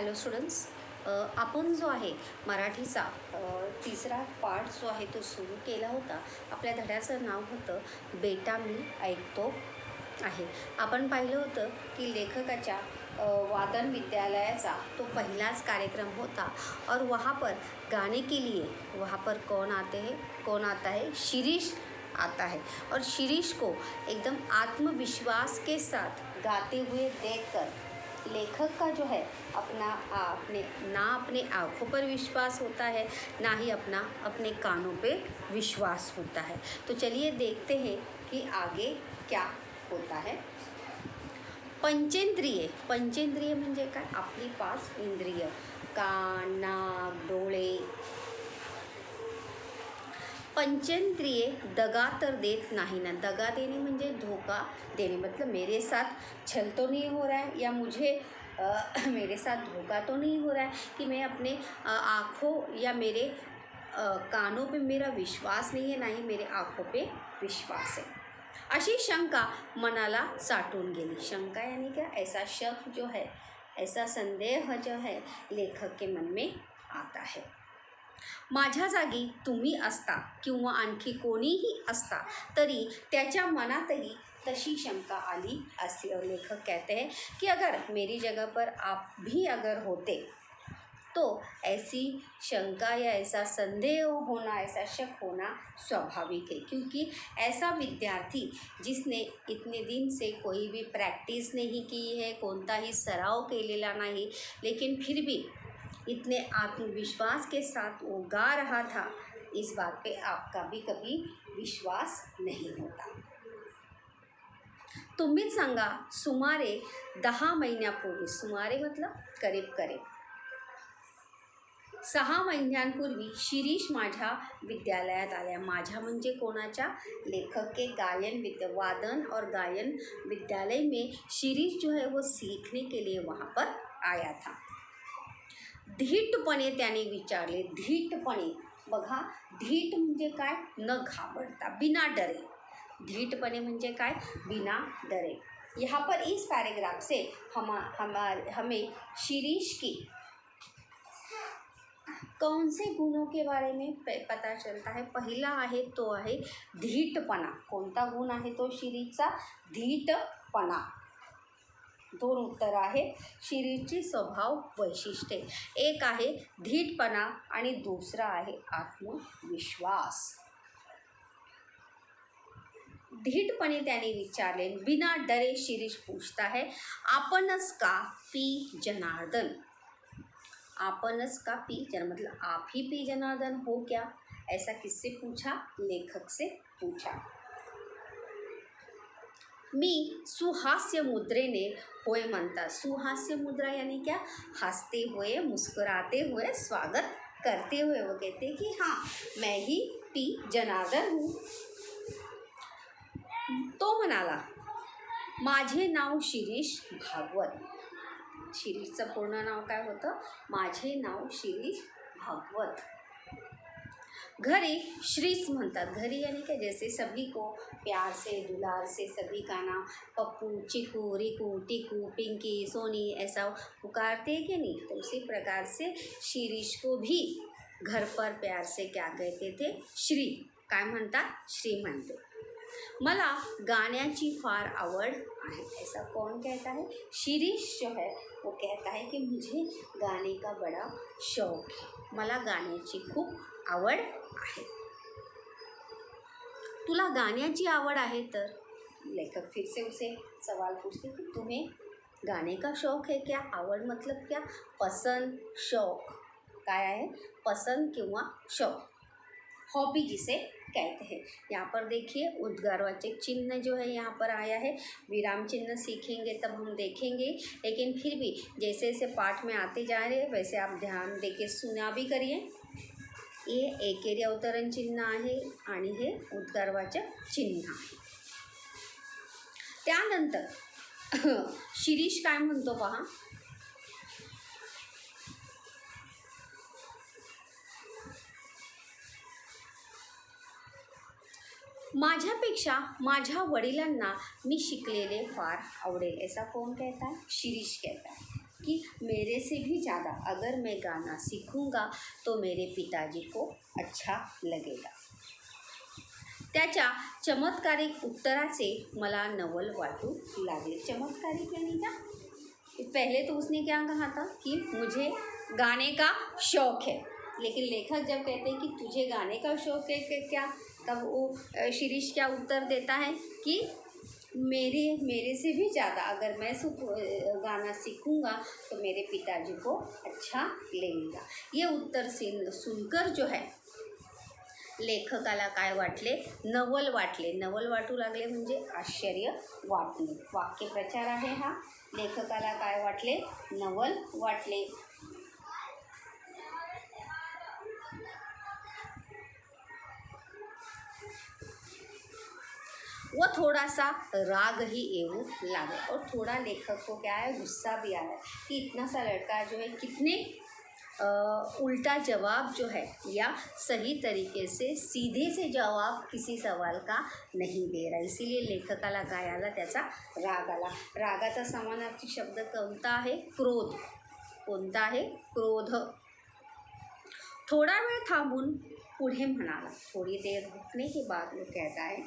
Hello students, आपण जो आहे मराठीचा तिसरा पाठ जो आहे तो सुरू केला होता. आपल्या धड्याचं नाव होतं बेटा मी ऐकतो आहे. आपण पाहिलं होतं की लेखकाच्या वादन विद्यालयाचा तो पहिलाच कार्यक्रम होता और वहाँ पर गाने के लिए वहाँ पर कौन आता है, शिरीष आता है और शिरीष को एकदम आत्मविश्वास के साथ गाते हुए देखकर लेखक का जो है अपने आँखों पर विश्वास होता है, ना ही अपने कानों पे विश्वास होता है. तो चलिए देखते हैं कि आगे क्या होता है. पंचेंद्रिय म्हणजे काय? आपली 5 इंद्रिय, कान, नाक, डोळे. पंचेंद्रिय दगा तर देत नाही ना. दगा देने म्हणजे धोखा देने, मतलब मेरे साथ छल तो नहीं हो रहा है या मुझे मेरे साथ धोखा तो नहीं हो रहा है कि मैं अपने आँखों या मेरे कानों पे मेरा विश्वास नहीं है, ना ही मेरे आँखों पे विश्वास है. अशी शंका मनाला साठून गेली. शंका यानी क्या? ऐसा शक जो है, ऐसा संदेह जो है लेखक के मन में आता है. माझ्या जागी तुम्ही असता किंवा आणखी कोणीही असता तरी त्याच्या मनातही तशी शंका आली असती. और लेखक कहते हैं कि अगर मेरी जगह पर आप भी अगर होते तो ऐसी शंका या ऐसा संदेह होना, ऐसा शक होना स्वाभाविक है. क्योंकि ऐसा विद्यार्थी जिसने इतने दिन से कोई भी प्रैक्टिस नहीं की है, कोणताही सराव केलेला नाही, लेकिन फिर भी इतने आत्मविश्वास के साथ वो गा रहा था, इस बात पे आपका भी कभी विश्वास नहीं होता. तुम्हीच सांगा, सुमारे 10 महिन्यापूर्वी, सुमारे मतलब करीब 6 महिन्यांपूर्वी शिरीष माझ्या विद्यालयात आल्या. माझ्या म्हणजे कोणाच्या? लेखक के वादन और गायन विद्यालय में शिरीष जो है वो सीखने के लिए वहाँ पर आया था. धीटपणे त्याने विचारले. धीटपणे बघा, धीट म्हणजे काय? न घाबरता, बिना डरे. धीटपणे म्हणजे काय? बिना डरे. यहाँ पर इस पैराग्राफ से हमें शिरीष की कौन से गुणों के बारे में पता चलता है. पहिला आहे तो आहे धीटपणा. कोणता गुण आहे तो शिरीषचा? धीटपणा. 2 उत्तर आहेत. शिरीषची स्वभाव वैशिष्ट्ये, एक आहे धीटपणा आणि दुसरा आहे आत्मविश्वास. धीटपणे त्याने विचारले. बिना डरे शिरीष पूछता है, आपणच का पी जनार्दन? आपणच का पी जनार्दन मतलब आप ही पी जनार्दन हो क्या? ऐसा किससे पूछा? लेखक से पूछा. मी सुहास्य मुद्रेने होय म्हणता. सुहास्य मुद्रा यानी क्या? हंसते हुए, मुस्कुराते हुए, स्वागत करते हुए वो कहते कि हाँ, मैं ही पी जनार्दन हूँ. तो म्हणाला, माझे नाव शिरीष भागवत. शिरीषचं पूर्ण नाव काय होतं? माझे नाव शिरीष भागवत. घरी श्रीच म्हणतात. घरी यानी क्या? जैसे सभी को प्यार से, दुलार से सभी का नाम पप्पू, चिकू, रिकू, टिकू, पिंकी, सोनी ऐसा पुकारते हैं कि नहीं, तो उसी प्रकार से शिरीष को भी घर पर प्यार से क्या कहते थे? श्री. काय म्हणतात? श्री म्हणते. मला गाण्याची फार आवड आहे. ऐसा कौन कहता है? शिरीष जो है वो कहता है कि मुझे गाने का बड़ा शौक है. मला गाण्याची खूप आवड आहे. तुला गाण्याची आवड आहे तर? लेखक फिर से उसे सवाल पूछते कि तुम्हें गाने का शौक है क्या? आवड मतलब क्या? पसंद, शौक. काय आहे? पसंद किंवा शौक, हॉबी जिसे कहते हैं. यहाँ पर देखिए उद्गारवाचक चिन्ह जो है यहाँ पर आया है. विराम चिन्ह सीखेंगे तब हम देखेंगे, लेकिन फिर भी जैसे जैसे पाठ में आते जा रहे हैं वैसे आप ध्यान देके सुना भी करिए. हे एकेरी अवतरण चिन्ह आहे आणि हे उद्गारवाचक चिन्ह आहे. त्यानंतर शिरीष काय म्हणतो पहा. माझ्यापेक्षा माझ्या वडिलांना मी शिकलेले फार आवडेल. ऐसा कौन कहता है? शिरीष कहता है. कि मेरे से भी ज़्यादा अगर मैं गाना सीखूँगा तो मेरे पिताजी को अच्छा लगेगा। त्याच्या चमत्कारिक उत्तराचे मला नवल वाटू लागले। चमत्कारिक यानी क्या? पहले तो उसने क्या कहा था कि मुझे गाने का शौक़ है, लेकिन लेखक जब कहते हैं कि तुझे गाने का शौक़ है क्या, तब वो शिरीष क्या उत्तर देता है कि मेरे से भी ज़्यादा अगर मैं गाना सीखूँगा तो मेरे पिताजी को अच्छा लगेगा। ये उत्तर सुनकर जो है लेखकाला काय वाटले? नवल वाटले। नवल वाटू लागले म्हणजे आश्चर्य वाटणे। वाक्यप्रचार आहे हा। लेखकाला काय वाटले? नवल वाटले। वो थोड़ा सा राग ही एवं लगा और थोड़ा लेखक को क्या है, गुस्सा भी आया कि इतना सा लड़का जो है कितने उल्टा जवाब जो है या सही तरीके से सीधे से जवाब किसी सवाल का नहीं दे रहा, इसीलिए लेखकाला काय आला? त्याचा राग आला। रागाचा समानार्थी शब्द कोणता आहे? क्रोध। कोणता आहे? क्रोध। थोड़ा वेळ थांबून पुढे म्हणाला, थोड़ी देर रुकने के बाद वो कहता है,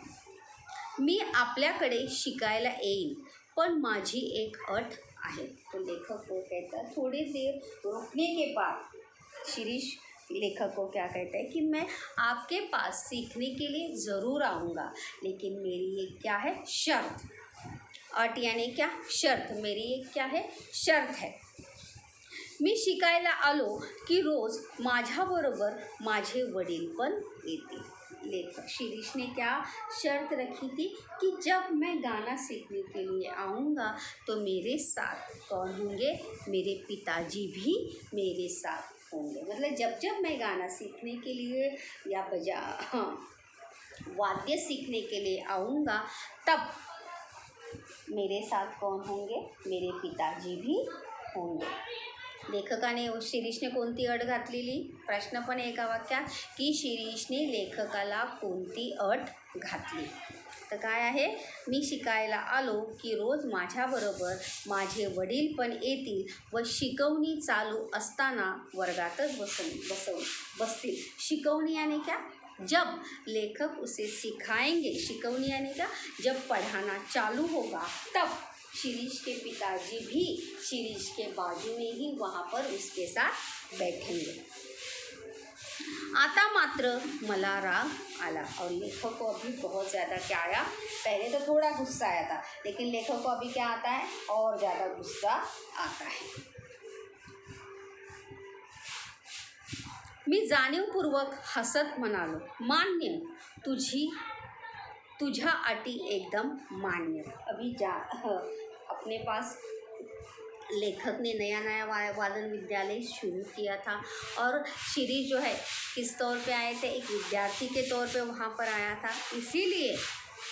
मी आपल्याकडे शिकायला येईन, पण माझी एक अट आहे। तो लेखक को कहता है थोड़ी देर रुकने के बाद, शिरीष लेखक को क्या कहता है कि मैं आपके पास सीखने के लिए ज़रूर आऊँगा, लेकिन मेरी एक क्या है? शर्त। अट यानी क्या? शर्त। मेरी एक क्या है? शर्त है। मी शिकायला आलो की रोज माझ्याबरोबर माझे वडील पण येतील। लेखक शिरीष ने क्या शर्त रखी थी कि जब मैं गाना सीखने के लिए आऊँगा तो मेरे साथ कौन होंगे? मेरे पिताजी भी मेरे साथ होंगे। मतलब जब जब मैं गाना सीखने के लिए या वाद्य सीखने के लिए आऊँगा तब मेरे साथ कौन होंगे? मेरे पिताजी भी होंगे। लेखकाने शिरीषने कोणती अट घातलेली? प्रश्न पण एका वाक्यात की शिरीषने लेखकाला कोणती अट घातली? तर काय आहे? मी शिकायला आलो की रोज माझ्याबरोबर माझे वडील पण येतील व शिकवणी चालू असताना वर्गातच बसतील। शिकवणी यानी क्या? जब लेखक उसे सिखाएंगे, शिकवणी यानी क्या? जब पढ़ाना चालू होगा तब शिरीष के पिताजी भी शिरीष के बाजू में ही वहाँ पर उसके साथ बैठेंगे। आता मात्र मला राग आला और लेखक को अभी बहुत ज़्यादा क्या आया? पहले तो थोड़ा गुस्सा आया था, लेकिन लेखक को अभी क्या आता है? और ज़्यादा गुस्सा आता है। मी जाणीवपूर्वक हसत म्हणालो, मान्य, तुझ्या अटी एकदम मान्य। अभी अपने पास लेखक ने नया वादन विद्यालय शुरू किया था और शिरीष जो है किस तौर पे आए थे? एक विद्यार्थी के तौर पे वहाँ पर आया था, इसीलिए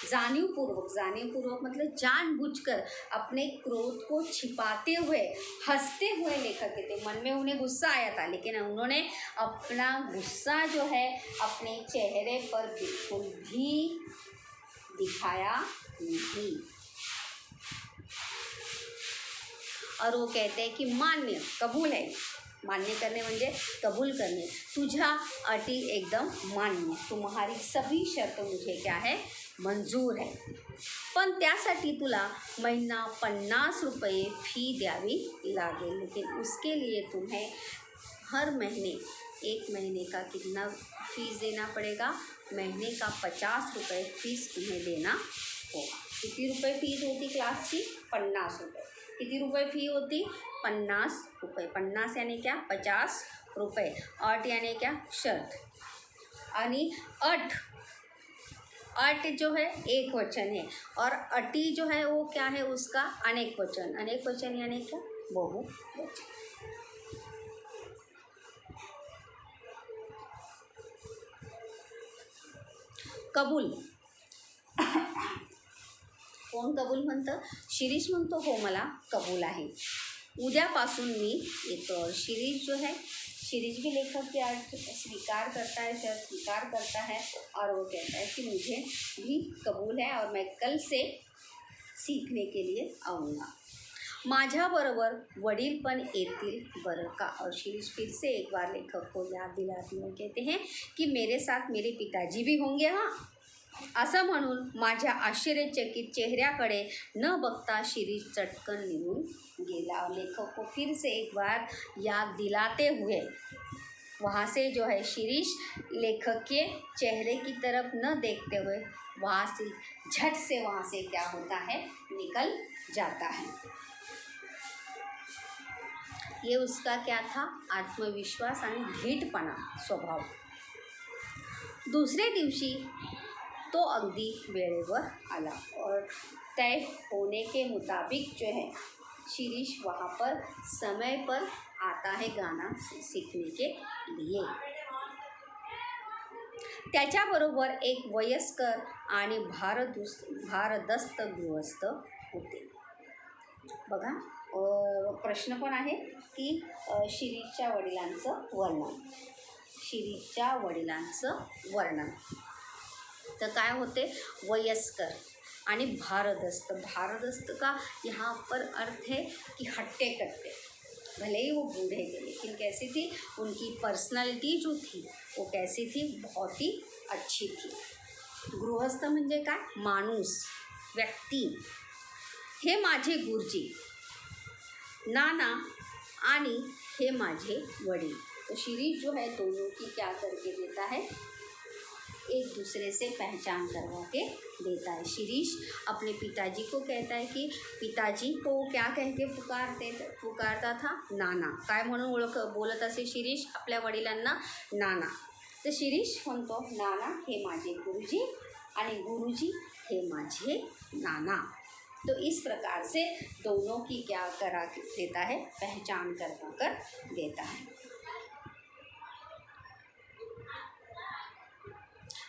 जानीवपूर्वक मतलब जानबूझकर अपने क्रोध को छिपाते हुए हंसते हुए लेखक के थे। मन में उन्हें गुस्सा आया था, लेकिन उन्होंने अपना गुस्सा जो है अपने चेहरे पर बिल्कुल भी दिखाया नहीं। और वो कहते हैं कि मान्य, कबूल है। मान्य करने म्हणजे कबूल करणे। तुझ्या अटी एकदम मान्य, तुम्हारी सभी शर्त मुझे क्या है? मंजूर है, पण त्यासाठी तुला महीना 50 रुपये फी द्यावी लागेल, लेकिन उसके लिए तुम्हें हर महीने 1 महीने का कितना फीस देना पड़ेगा? महीने का 50 रुपये फीस तुम्हें देना होगा। कितनी रुपये फीस होती क्लास की? 50 रुपये। कितनी रुपये फ़ी होती? 50 रुपये। 50 यानी क्या? 50 रुपये। अट यानी क्या? शर्त। आणि अट जो है एक वचन है और अटी जो है वो क्या है? उसका अनेक वचन। अनेक वचन यानी क्या? बहुवचन। कबूल। कोण कबूल म्हणतं? शिरीष म्हणतो हो मला कबूल आहे, उद्यापासून मी येतो। शिरीष जो है, शिरीष भी लेखक की अर्थ स्वीकार करता है, शर्त स्वीकार करता है और वो कहता है कि मुझे भी कबूल है और मैं कल से सीखने के लिए आऊँगा। माझ्याबरोबर वडील पण येतील बरं का। और शिरीष फिर से एक बार लेखक को याद दिलाती हुए कहते हैं कि मेरे साथ मेरे पिताजी भी होंगे हाँ। असं म्हणून माझ्या आश्चर्यचकित चेहऱ्याकडे न बघता शिरीष चटकन निघून गेला। लेखक को फिर से एक बार याद दिलाते हुए वहाँ से जो है शिरीष लेखक के चेहरे की तरफ न देखते हुए वहाँ से झट से वहाँ से क्या होता है, निकल जाता है। ये उसका क्या था, आत्मविश्वास आणि धीटपणा स्वभाव। दुसरे दिवशी तो अगदी वेळेवर आला और तय होने के मुताबिक जो है शिरीष वहाँ पर समय पर आता है गाना सीखने के लिए। त्याच्याबरोबर एक वयस्कर आणि भारदस्त गृहस्थ होते। बघा प्रश्न पण आहे की शिरीषच्या वडिलांचं वर्णन तर काय होते, वयस्कर आणि भारदस्त का यहाँ पर अर्थ है कि हट्टे कट्टे, भले ही वो बूढ़े थे लेकिन कैसी थी उनकी पर्सनालिटी जो थी वो कैसी थी, बहुत ही अच्छी थी। गृहस्थ म्हणजे काय, माणूस, व्यक्ती। हे माझे गुरुजी नाना आणि हे माझे वडील। तो शिरीष जो है दोनों की क्या करके देता है, एक दूसरे से पहचान करवा के देता है। शिरीष अपने पिताजी को कहता है कि पिताजी को क्या कह के पुकारता था, नाना। काय म्हणून बोलत असे शिरीष आपल्या वडिलांना, नाना। तर शिरीष म्हणतो नाना हे माझे गुरुजी आणि गुरुजी हे माझे नाना। तो इस प्रकार से दोनों की क्या करा देता है, पहचान करवा कर देता है।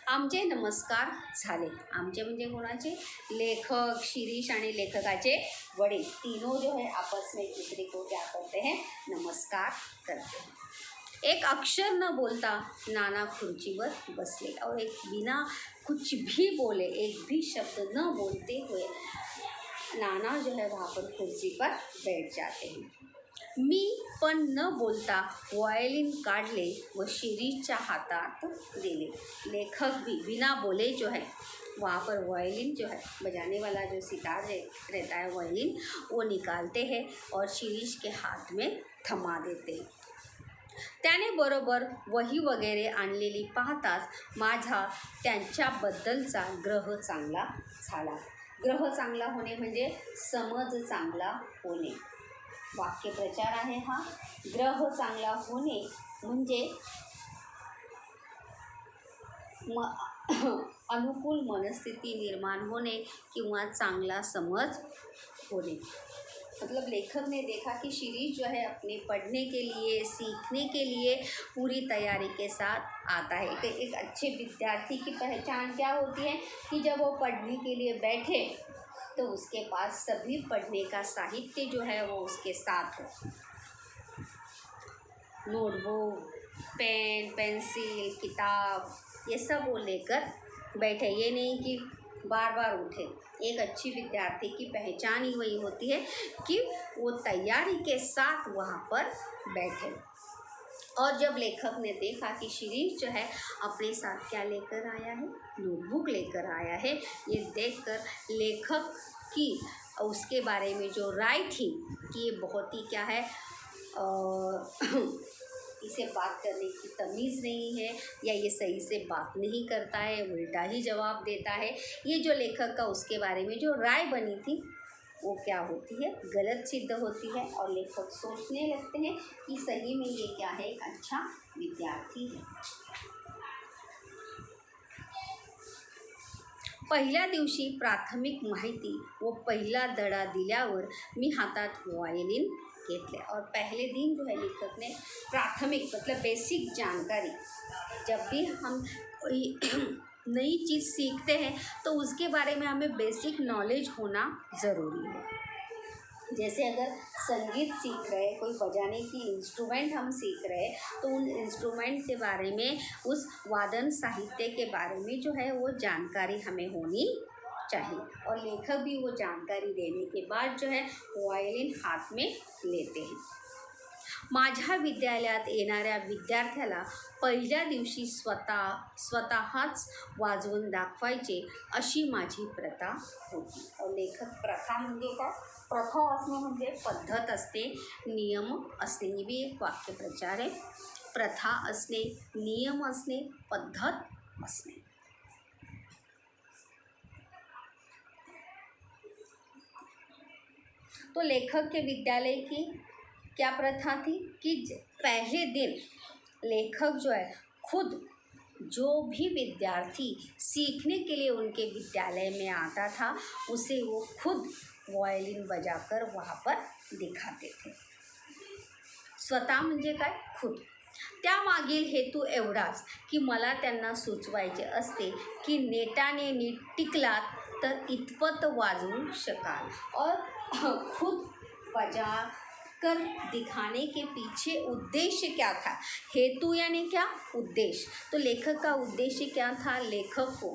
आमचे नमस्कार झाले। आमचे म्हणजे कोणाचे, लेखक, शिरीष आणि लेखकाचे वडील, तीनों जो है आपस में एक दूसरे को क्या करते हैं, नमस्कार करते हैं। एक अक्षर न बोलता नाना खुर्चीवर बसले और एक बिना कुछ भी बोले, एक भी शब्द न बोलते हुए नाना जो है वहाँ पर कुर्सी पर बैठ जाते हैं। मी पण न बोलता वायलिन काढले व शिरीषच्या हातात दिले। लेखक भी बिना बोले जो है वहाँ पर वायलिन जो है, बजाने वाला जो सितार रहता है वायलिन, वो निकालते हैं और शिरीष के हाथ में थमा देते हैं। त्याने बरोबर वही वगैरे आणलेली पाहताच माझा त्यांच्याबद्दलचा ग्रह चांगला झाला। ग्रह चांगला होणे म्हणजे समज चांगला होणे, वाक्यप्रचार आहे हा। ग्रह चांगला होणे म्हणजे अनुकूल मनस्थिति निर्माण होने किंवा चांगला समझ होने। मतलब लेखक ने देखा कि शिरीष जो है अपने पढ़ने के लिए, सीखने के लिए पूरी तैयारी के साथ आता है। एक अच्छे विद्यार्थी की पहचान क्या होती है कि जब वो पढ़ने के लिए बैठे तो उसके पास सभी पढ़ने का साहित्य जो है वो उसके साथ हो, नोटबुक, पेन, पेंसिल, किताब, ये सब वो लेकर बैठे। ये नहीं कि बार बार उठे। एक अच्छी विद्यार्थी की पहचान ही वही होती है कि वो तैयारी के साथ वहाँ पर बैठे। और जब लेखक ने देखा कि शिरीष जो है अपने साथ क्या लेकर आया है, नोटबुक लेकर आया है, ये देखकर लेखक की उसके बारे में जो राय थी कि ये बहुत ही क्या है, इसे बात करने की तमीज़ नहीं है या ये सही से बात नहीं करता है, उल्टा ही जवाब देता है, ये जो लेखक का उसके बारे में जो राय बनी थी वो क्या होती है, गलत सिद्ध होती है। और लेखक सोचने लगते हैं कि सही में ये क्या है, एक अच्छा विद्यार्थी है। पहिल्या दिवशी प्राथमिक माहिती व पहिला धडा दिल्यावर मी हातात वायलिन घेतले। और पहले दिन जो है लेखक ने प्राथमिक मतलब बेसिक जानकारी, जब भी हम कोई नई चीज़ सीखते हैं तो उसके बारे में हमें बेसिक नॉलेज होना ज़रूरी है। जैसे अगर संगीत सीख रहे हैं, कोई बजाने की इंस्ट्रूमेंट हम सीख रहे हैं तो उन इंस्ट्रूमेंट के बारे में, उस वादन साहित्य के बारे में जो है वो जानकारी हमें होनी चाहिए। और लेखक भी वो जानकारी देने के बाद जो है वायलिन हाथ में लेते हैं। माझ्या विद्यालयात येणाऱ्या विद्यार्थ्याला पहिल्या दिवशी स्वतःच वाजवून दाखवायचे अशी माझी प्रथा होती। और लेखक प्रथा म्हणजे काय? प्रथा असणे म्हणजे पद्धत असते, नियम असणे। ही भी एक वाक्यप्रचार आहे। प्रथा असणे, नियम असणे, पद्धत असणे। तो लेखक के विद्यालय की क्या प्रथा थी कि पहले दिन लेखक जो है खुद जो भी विद्यार्थी सीखने के लिए उनके विद्यालय में आता था उसे वो खुद वायलिन बजाकर वहाँ पर दिखाते थे। स्वतः म्हणजे काय? खुद। त्यामागील हेतू एवढाच की मला त्यांना सुचवायचे असते की नेटाने नीट टिकलात तर इतपत वाजवू शकाल। और खुद बजा कर दिखाने के पीछे उद्देश्य क्या था? हेतु यानी क्या? उद्देश्य। तो लेखक का उद्देश्य क्या था? लेखक को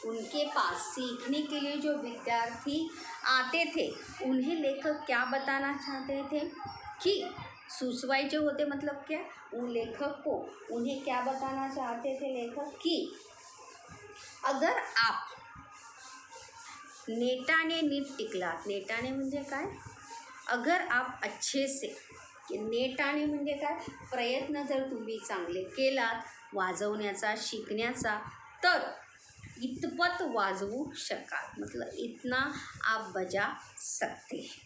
उनके पास सीखने के लिए जो विद्यार्थी आते थे उन्हें लेखक क्या बताना चाहते थे कि सुचवायचे होते, मतलब क्या? उन लेखक को उन्हें क्या बताना चाहते थे लेखक कि अगर आप नेटाने नीट टिकलात, नेटाने म्हणजे काय? अगर आप अच्छे से, नेटाने म्हणजे काय? प्रयत्न जर तुम्ही चांगले केलात वाजवण्याचा, शिकण्याचा, तर इतपत वाजवू शकाल, मतलब इतना आप बजा सकते हैं।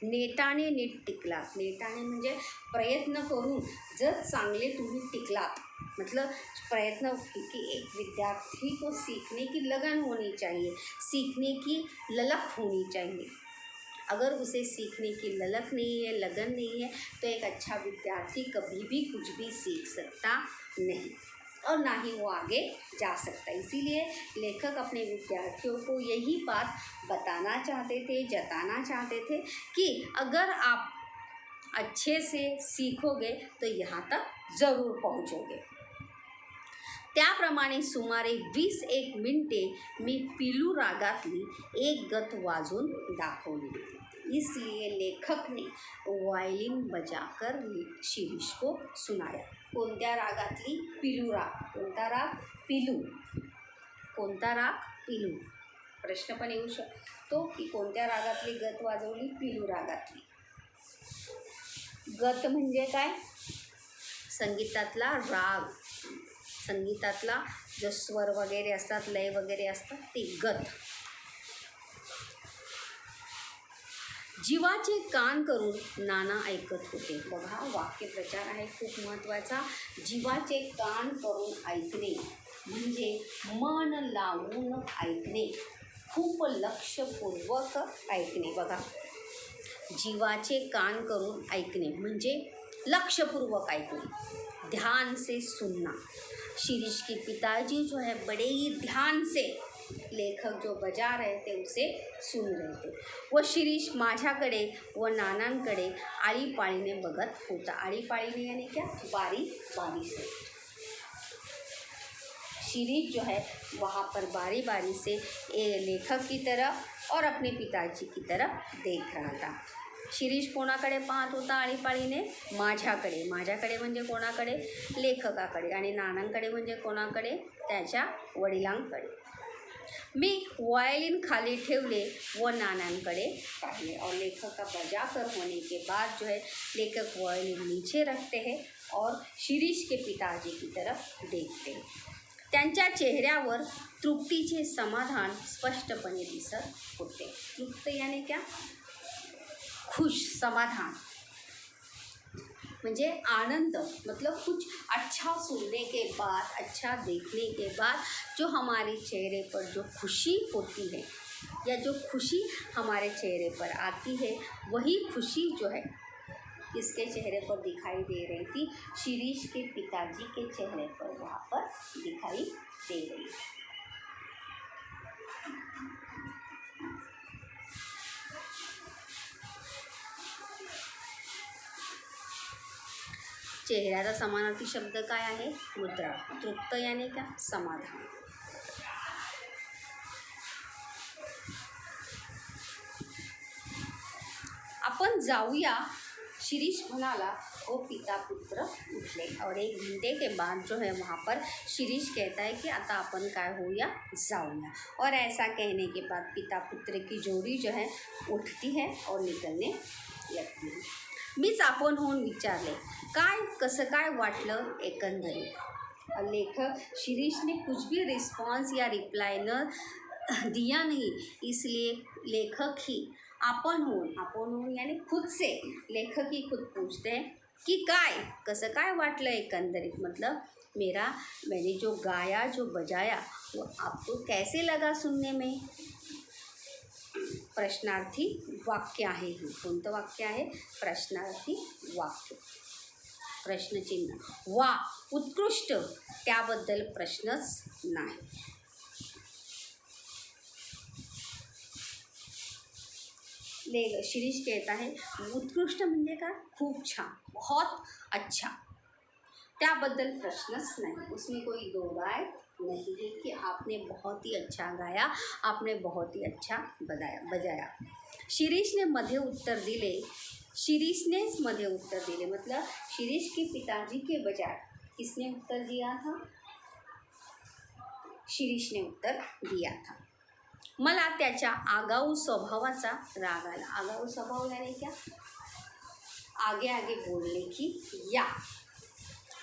नेटाने नीट टिकलात, नेटाने म्हणजे प्रयत्न करून जर चांगले तुम्ही टिकलात, मतलब प्रयत्न कि एक विद्यार्थी को सीखने की लगन होनी चाहिए, सीखने की ललक होनी चाहिए। अगर उसे सीखने की ललक नहीं है, लगन नहीं है, तो एक अच्छा विद्यार्थी कभी भी कुछ भी सीख सकता नहीं और ना ही वो आगे जा सकता। इसीलिए लेखक अपने विद्यार्थियों को यही बात बताना चाहते थे, जताना चाहते थे कि अगर आप अच्छे से सीखोगे तो यहाँ तक ज़रूर पहुँचोगे। त्याप्रमाणे सुमारे 20-1 मिनिटे मी पिलू रागातली एक गत वाजून दाखवली। इसलिए लेखक ने वायलिन बजाकर शिरीष को सुनाया। कोणत्या रागातली? पिलू राग। कोणता राग? पिलू। कोणता राग? पिलू। प्रश्न पण येऊ शकतो की कोणत्या रागातली गत वाजवली? पिलू रागातली। गत म्हणजे काय? संगीतातला राग, संगीतातला जो स्वर वगैरे असतात, लय वगैरे असतात, ते गत। जीवाचे कान करून नाना ऐकत होते। बघा वाक्यप्रचार आहे खूप महत्त्वाचा। जीवाचे कान करून ऐकणे म्हणजे मन लावून ऐकणे, खूप लक्षपूर्वक ऐकणे। बघा जीवाचे कान करून ऐकणे म्हणजे लक्षपूर्वक ऐकणे, ध्यान से सुनना। शिरीष के पिताजी जो है बड़े ही ध्यान से लेखक जो बजा रहे थे उसे सुन रहे थे। व शिरीष माझ्याकडे व नानांकडे आळीपाळीने बघत होता। आळीपाळीने यानी क्या? बारी बारी से। शिरीष जो है वहाँ पर बारी बारी से लेखक की तरफ और अपने पिताजी की तरफ देख रहा था। शिरीष कोणाकडे पाहत होता आळीपाळीने? माझ्याकडे। माझ्याकडे म्हणजे कोणाकडे? लेखकाकडे। आणि नानांकडे म्हणजे कोणाकडे? त्याच्या वडिलांकडे। मी वायलिन खाली ठेवले व नानांकडे पाहिले। और लेखक का बजाकर होने के बाद जो है लेखक वायलिन नीचे रखते हैं और शिरीष के पिताजी की तरफ देखते हैं। त्यांच्या चेहऱ्यावर तृप्तीचे समाधान स्पष्टपणे दिसत होते। तृप्त यानी क्या? खुश, समाधान म्हणजे आनंद, मतलब कुछ अच्छा सुनने के बाद, अच्छा देखने के बाद जो हमारे चेहरे पर जो खुशी होती है या जो खुशी हमारे चेहरे पर आती है, वही खुशी जो है किसके चेहरे पर दिखाई दे रही थी? शिरीष के पिताजी के चेहरे पर वहाँ पर दिखाई दे रही है। चेहऱ्याचा समानार्थी शब्द काय आहे? मुद्रा। तृप्त यानी क्या? समाधान। जाऊया, शिरीष म्हणाला। वो पिता पुत्र उठले और 1 घंटे के बाद जो है वहाँ पर शिरीष कहता है कि आता अपन काय होऊया, जाऊया। और ऐसा कहने के बाद पिता पुत्र की जोड़ी जो है उठती है और निकलने लगती है। मीच आपण होऊन विचारले, काय कसं काय वाटलं एकंदरीत। लेखक शिरीष ने कुछ भी रिस्पॉन्स या रिप्लाई न दिया नहीं, इसलिए लेखक ही आपण होऊन यानी खुद से लेखक ही खुद पूछते हैं कि काय कसं काय वाटलं एकंदरीत, मतलब मैंने जो गाया जो बजाया वो आपको कैसे लगा सुनने में। प्रश्नार्थी वाक्य आहे हे, कोणतं वाक्य आहे, प्रश्नार्थी वाक्य, प्रश्नचिन्ह। वा उत्कृष्ट, त्याबद्दल प्रश्नच नाही। शिरीष कहता है उत्कृष्ट म्हणजे का, खूप छान, बहुत अच्छा, त्याबद्दल प्रश्नच नहीं, उसमें कोई दो राय नहीं है कि आपने बहुत ही अच्छा गाया, आपने बहुत ही अच्छा बजाया। शिरीष ने मध्ये उत्तर दिले, शिरीषनेच मध्ये उत्तर दिले, मतलब शिरीष के पिताजी के बजाय किसने उत्तर दिया था, शिरीष ने उत्तर दिया था। मला त्याच्या आगाऊ स्वभावाचा राग आला। आगाऊ स्वभाव यानी क्या, आगे आगे बोलने की या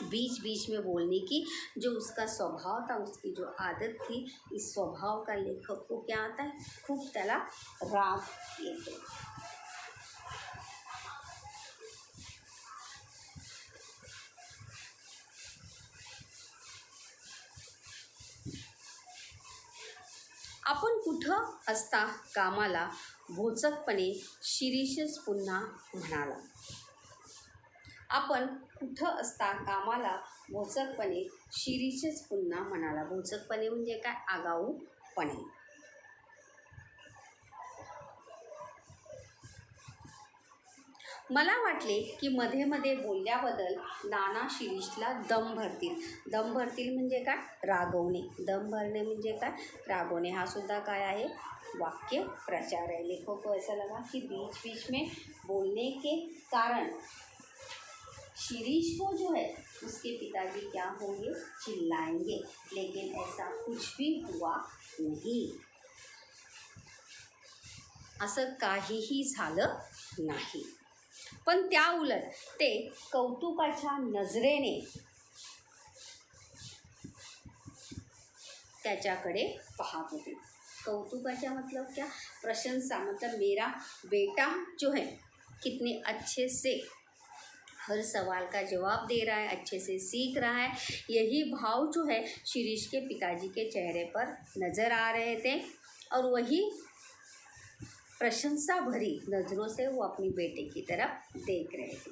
बीच बीच में बोलने की जो उसका स्वभाव था, उसकी जो आदत थी, इस स्वभाव का लेखक को क्या आता है, खूब त्याला राग येतो। आपण कुठं असता कामाला, भोचकपणे शिरीषच पुन्हा म्हणाला। आपण कुठं असता कामाला, भोचकपणे शिरीषच पुन्हा म्हणाला। भोचकपणे म्हणजे काय, आगाऊपणे। मला वाटले की मध्ये मध्ये बोलल्याबद्दल नाना शिरीषला दम भरतील म्हणजे काय, रागवणे। दम भरणे म्हणजे काय, रागवणे। हा सुद्धा काय आहे, वाक्य प्रचार है। लेखक को ऐसा लगा कि बीच बीच में बोलने के कारण शिरीष को जो है उसके पिताजी क्या होंगे, चिल्लाएंगे, लेकिन ऐसा कुछ भी हुआ नहीं, असं काहीही झालं नाही। पण त्या उलट ते कौतुकाच्या नजरेने त्याच्याकडे पाहत होते। कौतुकाच्या मतलब क्या, प्रशंसा, मतलब मेरा बेटा जो है कितने अच्छे से हर सवाल का जवाब दे रहा है, अच्छे से सीख रहा है, यही भाव जो है शिरीष के पिताजी के चेहरे पर नज़र आ रहे थे। और वही प्रशंसा भरी नज़रों से वो अपनी बेटे की तरफ देख रहे थे।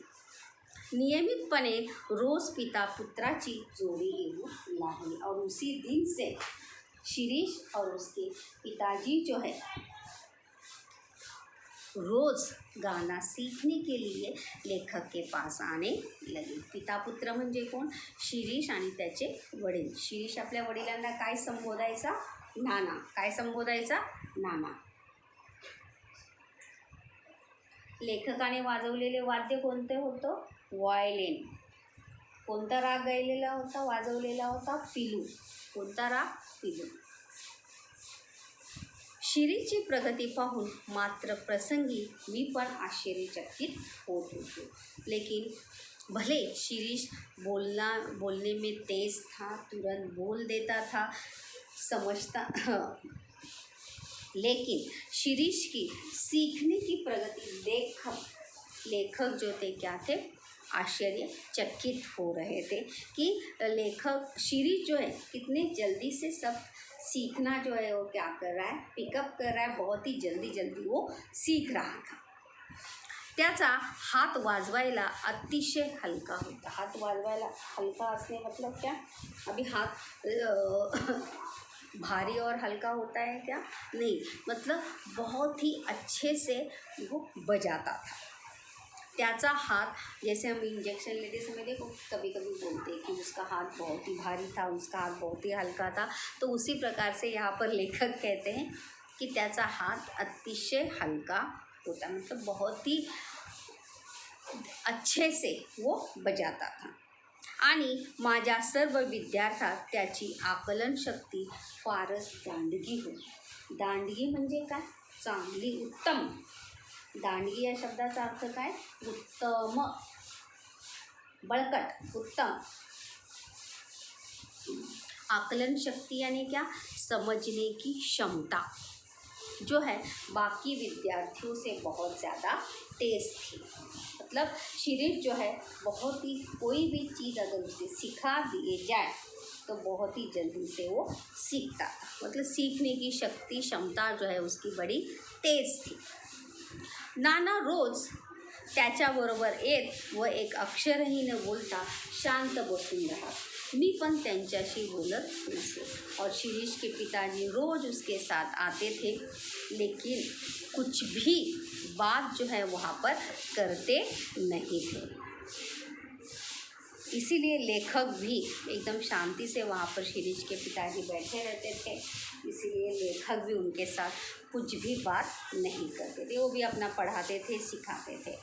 नियमितपणे रोज पिता पुत्राची जोडी येऊ लागली और उसी दिन से शिरीष और उसके पिताजी जो है रोज़ गाना सीखने के लिए लेखक के पास आने लगे। पिता पुत्र म्हणजे कोण, शिरीष आणि त्याचे वडील। शिरीष आपल्या वडिलांना काय संबोधायचा, नाना। काय संबोधायचा, नाना। लेखकाने वाजवलेले वाद्य कोणते होतं, व्हायोलिन। कोणता राग गायलेला होता, वाजवलेला होता, पिलू। कोणता राग, पिलू। शिरीषची प्रगती पाहून मात्र प्रसंगी मी पण आश्चर्यचकित होत होतो। लेकिन भले शिरीष बोलने में तेज था, तुरंत बोल देता था, समझता, लेकिन शिरीष की सीखने की प्रगति देख लेखक जो थे क्या थे, आश्चर्यचकित हो रहे थे कि लेखक शिरीष जो है कितने जल्दी से सब सीखना जो है वो क्या कर रहा है, पिकअप कर रहा है, बहुत ही जल्दी वो सीख रहा था। त्याचा हात वाजवायला अतिशय हलका होता। हात वाजवायला हलका असणे मतलब क्या, अभी हाथ भारी और हल्का होता है क्या, नहीं, मतलब बहुत ही अच्छे से वो बजाता था। त्याचा हाथ, जैसे हम इंजेक्शन लेते समय देखो कभी कभी बोलते हैं कि उसका हाथ बहुत ही भारी था, उसका हाथ बहुत ही हल्का था, तो उसी प्रकार से यहाँ पर लेखक कहते हैं कि त्याचा हाथ अतिशय हल्का होता, मतलब बहुत ही अच्छे से वो बजाता था आणि माझ्या सर्व विद्यार्थ्यात त्याची आकलन शक्ती फारच दांडगी होती. दांडगी म्हणजे काय? चांगली, उत्तम. दांडगी या शब्दाचा अर्थ काय? उत्तम, बळकट, उत्तम. आकलन शक्ति यानी क्या? समझने की क्षमता जो है बाकी विद्यार्थियों से बहुत ज़्यादा तेज़ थी. मतलब शिरीष जो है बहुत ही, कोई भी चीज़ अगर उसे सिखा दिए जाए तो बहुत ही जल्दी से वो सीखता था. मतलब सीखने की शक्ति, क्षमता जो है उसकी बड़ी तेज़ थी. नाना रोज त्याच्याबरोबर येत व एक अक्षरही न बोलता शांत बसून राहत. मी पण त्यांच्याशी बोलत नसे. और शिरीष के पिताजी रोज़ उसके साथ आते थे, लेकिन कुछ भी बात जो है वहाँ पर करते नहीं थे. इसीलिए लेखक भी एकदम शांति से वहाँ पर शिरीष के पिताजी बैठे रहते थे. इसीलिए लेखक भी उनके साथ कुछ भी बात नहीं करते थे. वो भी अपना पढ़ाते थे, सिखाते थे.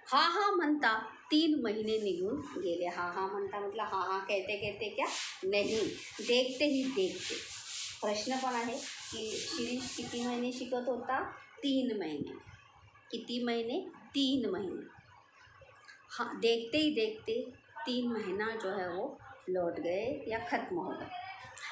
हाँ हाँ म्हणता 3 महीने निघून गेले. हाँ हाँ म्हणता मतलब हाँ हाँ कहते कहते क्या नहीं, देखते ही देखते. प्रश्न पण आहे की शिरीष किती महिने शिकत होता? 3 महिने. किती महिने? 3 महिने. हाँ, देखते ही देखते 3 महीना जो है वो लौट गए या खत्म हो गए.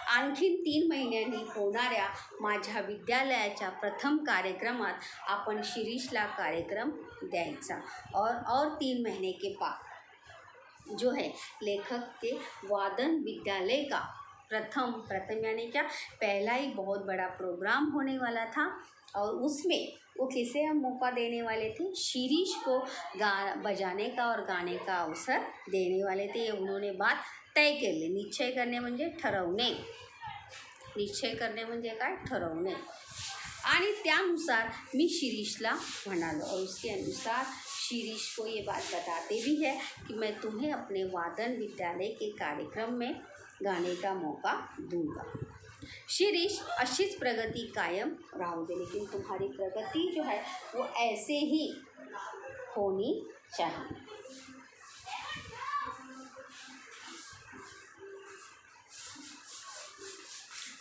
आणखीन 3 महिन्यांनी होणाऱ्या माझ्या विद्यालयाच्या प्रथम कार्यक्रमात आपण शिरीषला कार्यक्रम द्यायचा. और 3 महीने के बाद जो है लेखक के वादन विद्यालय का प्रथम यानी क्या, पहला ही बहुत बड़ा प्रोग्राम होने वाला था. और उसमें वो किसे हम मौका देने वाले थे? शिरीष को बजाने का और गाने का अवसर देने वाले थे. ये उन्होंने बात तय केली. निश्चय करणे म्हणजे ठरवणे. निश्चय करणे म्हणजे काय? ठरवणे. आणि त्यानुसार मी शिरीषला म्हणालो और उसके अनुसार शिरीष को ये बात बताते भी है कि मैं तुम्हें अपने वादन विद्यालय के कार्यक्रम में गाने का मौका दूंगा. शिरीष अशीच प्रगति कायम राहू दे, लेकिन तुम्हारी प्रगति जो है वो ऐसे ही होनी चाहिए.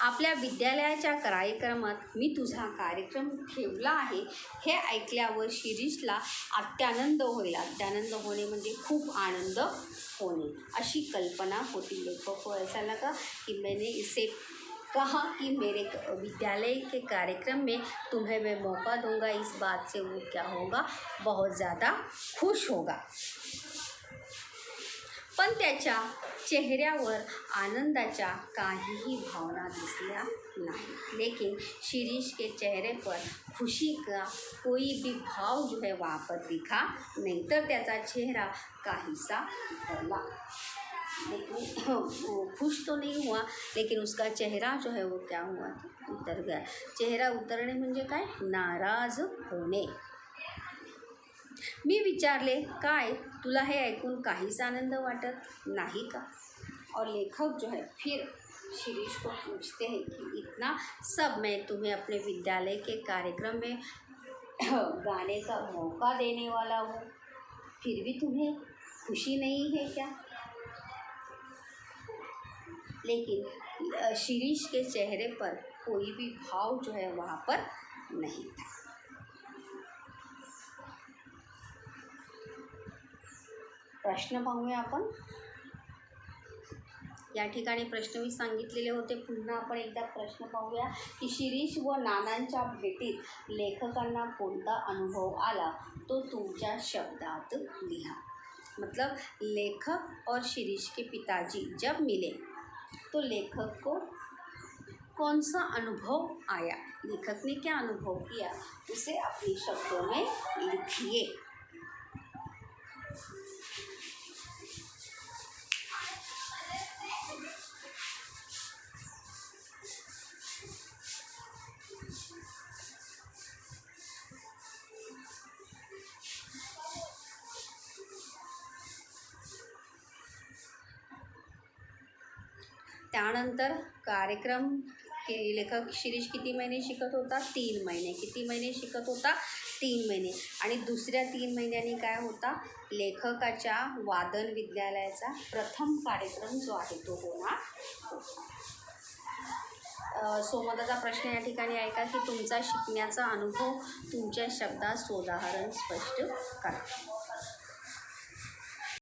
आपल्या विद्यालयाच्या कार्यक्रमात मी तुझा कार्यक्रम ठेवला आहे हे ऐकल्यावर शिरीषला अत्यानंद होईल. अत्यानंद होणे म्हणजे खूप आनंद होणे अशी कल्पना होती. लेखक को ऐसा लगा कि मैंने इसे कहा कि मेरे विद्यालय के कार्यक्रम में तुम्हें मैं मौका दूंगा. इस बात से वो क्या होगा? बहुत ज़्यादा खुश होगा. पण त्याच्या चेहऱ्यावर आनंदाच्या काहीही भावना दिसल्या नहीं. लेकिन शिरीष के चेहरे पर खुशी का कोई भी भाव जो है वहाँ पर दिखा नहीं. तर त्याचा चेहरा काहीसा उतरला. लेकिन वो खुश तो नहीं हुआ, लेकिन उसका चेहरा जो है वो क्या हुआ? उतर गया. चेहरा उतरणे म्हणजे काय? नाराज होणे. मी विचारले, काय तुला हे ऐकून काहीच आनंद वाटत नाही का? और लेखक जो है फिर शिरीष को पूछते हैं कि इतना सब मैं तुम्हें अपने विद्यालय के कार्यक्रम में गाने का मौका देने वाला हूँ, फिर भी तुम्हें खुशी नहीं है क्या? लेकिन शिरीष के चेहरे पर कोई भी भाव जो है वहाँ पर नहीं था. प्रश्न पाहूया आपण. या ठिकाणी प्रश्न मी सांगितलेले होते. पुन्हा आपण एकदा प्रश्न पाहूया की शिरीष व नानांच्या भेटीत लेखकांना कोणता अनुभव आला तो तुमच्या शब्दात लिहा. मतलब लेखक और शिरीष के पिताजी जब मिले तो लेखक को कौन सा अनुभव आया, लेखक ने क्या अनुभव किया, उसे अपने शब्दों में लिखिए. त्यानंतर कार्यक्रम के लेखक शिरीष किती महिने शिकत होता? 3 महिने. किती महिने शिकत होता? 3 महिने. आणि दुसऱ्या 3 महिन्यांनी काय होता, लेखकाच्या वादन विद्यालयाचा प्रथम कार्यक्रम जो आहे तो होणार होता. सोमदाचा प्रश्न या ठिकाणी ऐका की तुमचा शिकण्याचा अनुभव तुमच्या शब्दात सोदाहरण स्पष्ट करा.